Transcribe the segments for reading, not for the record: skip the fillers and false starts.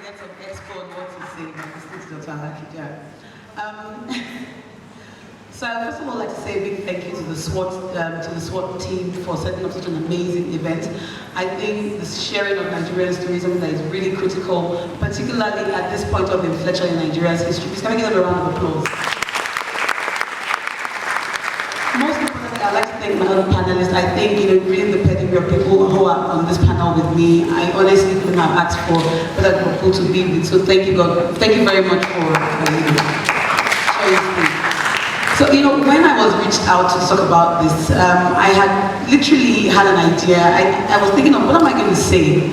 get some expo on what to say, but I still to Dr. Alakija. So I first of all like to say a big thank you to the Sworte team for setting up such an amazing event. I think the sharing of Nigerian stories is something that is really critical, particularly at this point of inflection in Nigeria's history. Please can we give them a round of applause? Most importantly, I'd like to thank my other panelists. I think, reading the pedigree of people who are on this panel with me, I honestly couldn't have asked for better people to be with. So thank you, God. Thank you very much for showing me. So, when I was reached out to talk about this, I had literally had an idea. I was thinking of what am I going to say?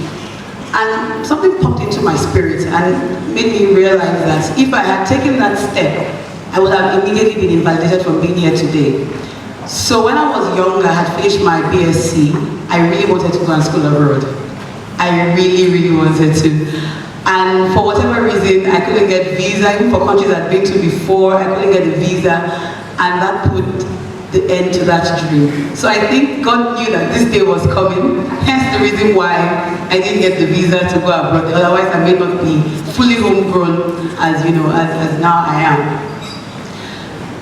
And something popped into my spirit and made me realize that if I had taken that step, I would have immediately been invalidated from being here today. So when I was younger, I had finished my BSc, I really wanted to go and school abroad. I really, really wanted to. And for whatever reason, I couldn't get visa, even for countries I'd been to before, I couldn't get a visa, and that put the end to that dream. So I think God knew that this day was coming, hence the reason why I didn't get the visa to go abroad. Otherwise, I may not be fully homegrown as now I am.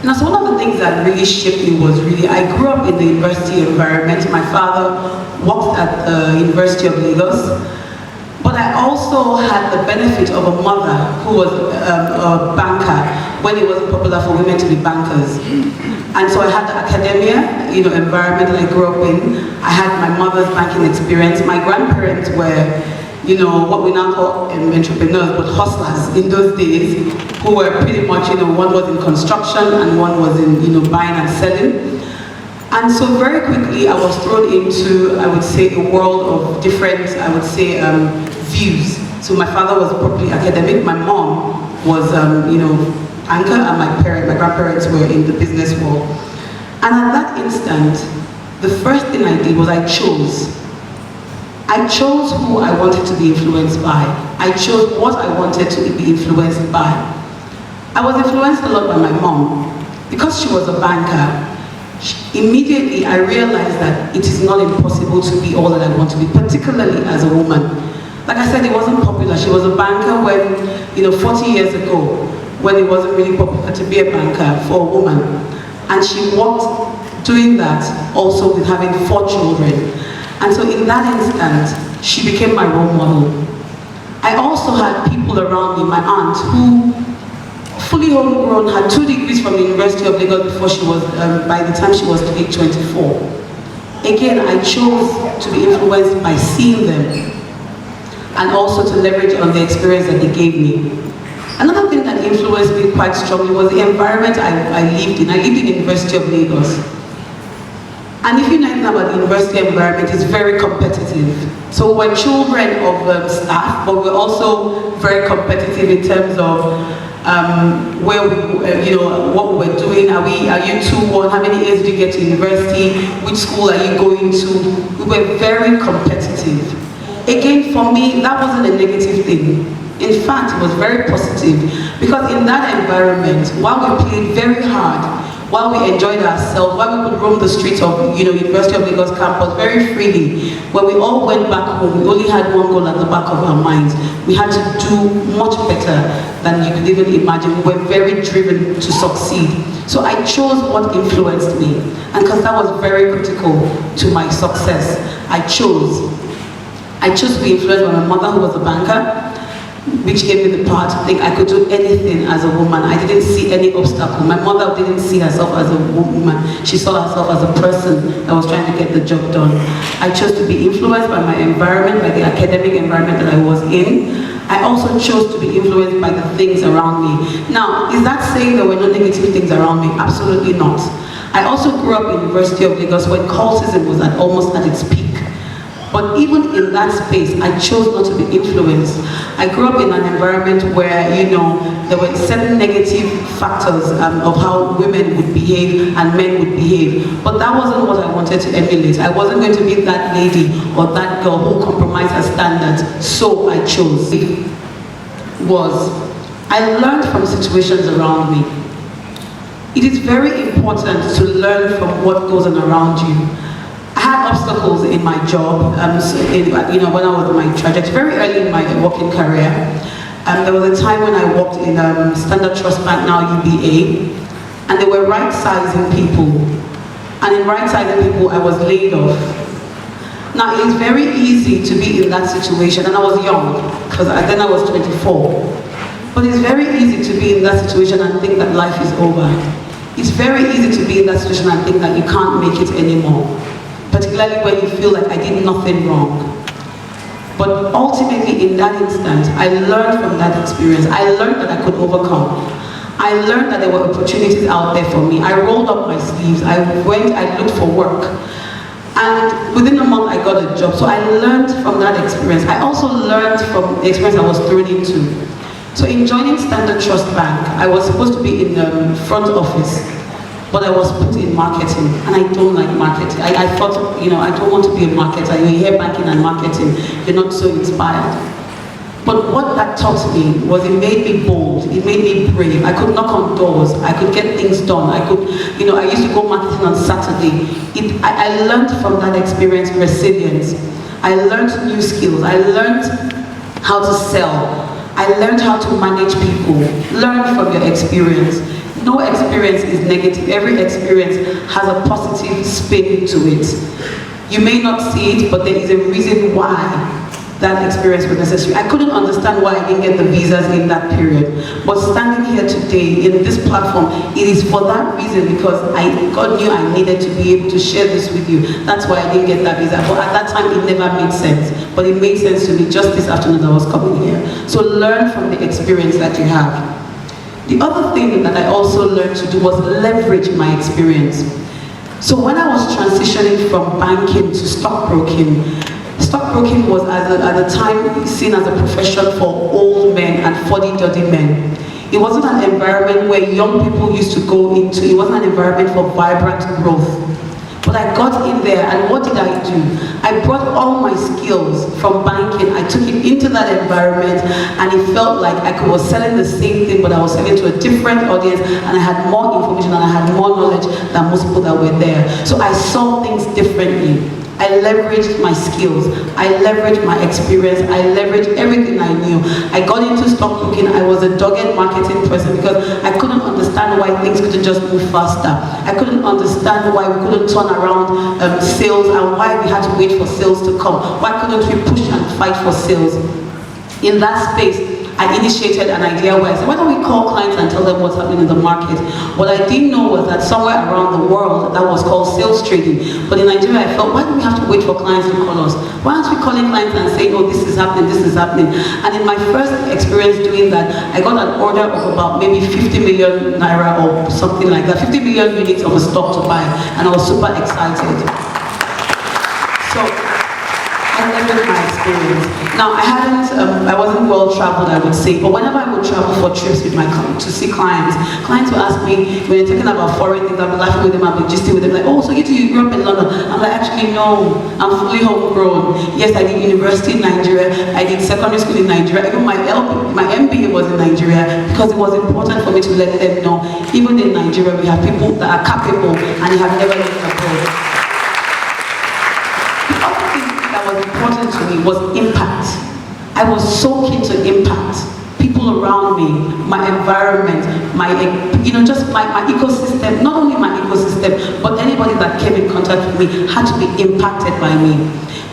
Now, so one of the things that really shaped me was I grew up in the university environment. My father worked at the University of Lagos. But I also had the benefit of a mother who was a banker when it wasn't popular for women to be bankers. And so I had the academia, environment that I grew up in. I had my mother's banking experience. My grandparents were, what we now call entrepreneurs, but hustlers in those days, who were pretty much, one was in construction and one was in, buying and selling. And so very quickly I was thrown into, I would say, a world of different, views. So my father was properly academic, my mom was, anchor, and my grandparents were in the business world. And at that instant, the first thing I did was I chose who I wanted to be influenced by. I chose what I wanted to be influenced by. I was influenced a lot by my mom. Because she was a banker, immediately I realized that it is not impossible to be all that I want to be, particularly as a woman. Like I said, it wasn't popular. She was a banker when, 40 years ago, when it wasn't really popular to be a banker for a woman. And she worked doing that also with having 4 children. And so in that instant, she became my role model. I also had people around me, my aunt, who fully homegrown, had 2 degrees from the University of Lagos before she was, by the time she was age 24. Again, I chose to be influenced by seeing them and also to leverage on the experience that they gave me. Another thing that influenced me quite strongly was the environment I lived in. I lived in the University of Lagos. And if you know anything about the university environment, it's very competitive. So we're children of staff, but we're also very competitive in terms of where we, what we were doing. Are you 2-1? How many years did you get to university? Which school are you going to? We were very competitive. Again, for me, that wasn't a negative thing. In fact, it was very positive, because in that environment, while we played very hard, while we enjoyed ourselves, while we could roam the streets of University of Lagos campus very freely, when we all went back home, we only had one goal at the back of our minds. We had to do much better than you could even imagine. We were very driven to succeed. So I chose what influenced me, and because that was very critical to my success, I chose to be influenced by my mother, who was a banker, which gave me the power to think I could do anything as a woman. I didn't see any obstacle. My mother didn't see herself as a woman. She saw herself as a person that was trying to get the job done. I chose to be influenced by my environment, by the academic environment that I was in. I also chose to be influenced by the things around me. Now, is that saying there were no negative things around me? Absolutely not. I also grew up in the University of Lagos when cultism was almost at its peak. But even in that space, I chose not to be influenced. I grew up in an environment where, there were certain negative factors of how women would behave and men would behave. But that wasn't what I wanted to emulate. I wasn't going to be that lady or that girl who compromised her standards. So I chose. I learned from situations around me. It is very important to learn from what goes on around you. I had obstacles in my job, when I was in my trajectory, very early in my working career. There was a time when I worked in Standard Trust Bank, now UBA, and they were right-sizing people. And in right-sizing people, I was laid off. Now, it is very easy to be in that situation, and I was young, because then I was 24. But it's very easy to be in that situation and think that life is over. It's very easy to be in that situation and think that you can't make it anymore, particularly when you feel like I did nothing wrong. But ultimately, in that instant, I learned from that experience. I learned that I could overcome. I learned that there were opportunities out there for me. I rolled up my sleeves. I looked for work. And within a month, I got a job. So I learned from that experience. I also learned from the experience I was thrown into. So in joining Standard Trust Bank, I was supposed to be in the front office, but I was put in marketing, and I don't like marketing. I thought, you know, I don't want to be a marketer. You hear banking and marketing, you're not so inspired. But what that taught me was it made me bold, it made me brave. I could knock on doors, I could get things done. I could, you know, I used to go marketing on Saturday. I learned from that experience resilience. I learned new skills. I learned how to sell. I learned how to manage people. Learn from your experience. No experience is negative. Every experience has a positive spin to it. You may not see it, but there is a reason why that experience was necessary. I couldn't understand why I didn't get the visas in that period. But standing here today in this platform, it is for that reason, because God knew I needed to be able to share this with you. That's why I didn't get that visa. But at that time, it never made sense. But it made sense to me just this afternoon I was coming here. So learn from the experience that you have. The other thing that I also learned to do was leverage my experience. So when I was transitioning from banking to stockbroking, stockbroking was at the time seen as a profession for old men and fuddy-duddy men. It wasn't an environment where young people used to go into. It wasn't an environment for vibrant growth. But I got in there, and what did I do? I brought all my skills from banking. I took it into that environment, and it felt like I was selling the same thing, but I was selling to a different audience, and I had more information and I had more knowledge than most people that were there. So I saw things differently. I leveraged my skills, I leveraged my experience, I leveraged everything I knew. I got into stockbroking. I was a dogged marketing person because I couldn't understand why things couldn't just move faster. I couldn't understand why we couldn't turn around sales, and why we had to wait for sales to come. Why couldn't we push and fight for sales? In that space, I initiated an idea where I said, why don't we call clients and tell them what's happening in the market? What I didn't know was that somewhere around the world, that was called sales trading. But in Nigeria, I felt, why do we have to wait for clients to call us? Why aren't we calling clients and saying, oh, this is happening, this is happening? And in my first experience doing that, I got an order of about maybe 50 million naira or something like that, 50 million units of a stock to buy, and I was super excited. So, I leveraged my experience. Now, I wasn't well traveled, I would say, but whenever I would travel for trips with to see clients would ask me, when you're talking about foreign things, I'll be laughing with them, I'll be gisting with them, like, oh, so you grew up in London? I'm like, actually, no, I'm fully homegrown. Yes, I did university in Nigeria, I did secondary school in Nigeria, even my MBA was in Nigeria, because it was important for me to let them know, even in Nigeria, we have people that are capable and they have never left abroad. Important to me was impact. I was so keen to impact people around me, my environment, just my ecosystem. Not only my ecosystem, but anybody that came in contact with me had to be impacted by me.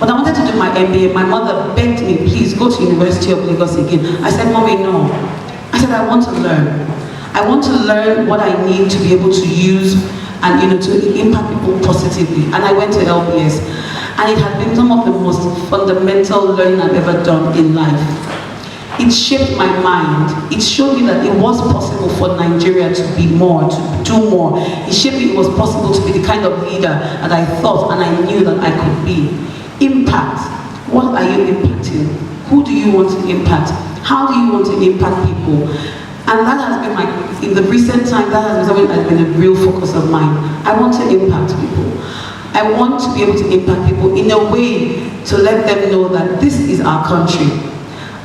But I wanted to do my MBA. My mother begged me, please go to University of Lagos again. I said, Mommy, no. I said, I want to learn. I want to learn what I need to be able to use and to impact people positively. And I went to LBS. And it has been some of the most fundamental learning I've ever done in life. It shaped my mind. It showed me that it was possible for Nigeria to be more, to do more. It shaped me it was possible to be the kind of leader that I thought and I knew that I could be. Impact. What are you impacting? Who do you want to impact? How do you want to impact people? And that has been in the recent time, that has been something that has been a real focus of mine. I want to impact people. I want to be able to impact people in a way to let them know that this is our country.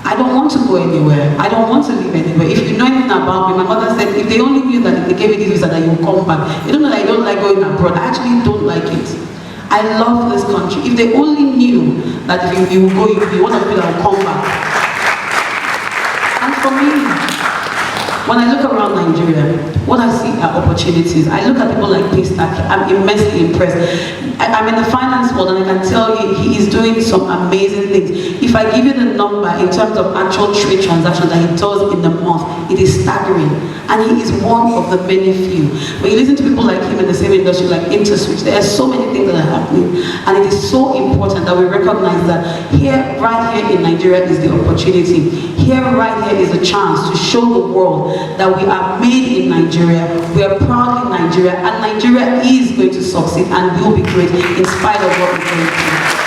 I don't want to go anywhere. I don't want to live anywhere. If you know anything about me, my mother said, if they only knew that if they gave me this visa that you will come back. You don't know that I don't like going abroad. I actually don't like it. I love this country. If they only knew that if you will go, you'll be one of you that will come back. And for me, when I look around Nigeria, what I see are opportunities. I look at people like Paystack, I'm immensely impressed. I'm in the finance world and I can tell you he is doing some amazing things. If I give you the number in terms of actual trade transactions that he does in the month, it is staggering. And he is one of the many few. When you listen to people like him in the same industry, like InterSwitch, there are so many things that are happening. And it is so important that we recognize that right here in Nigeria is the opportunity. Here, right here is a chance to show the world that we are made in Nigeria, we are proud in Nigeria, and Nigeria is going to succeed and will be great in spite of what we're going through.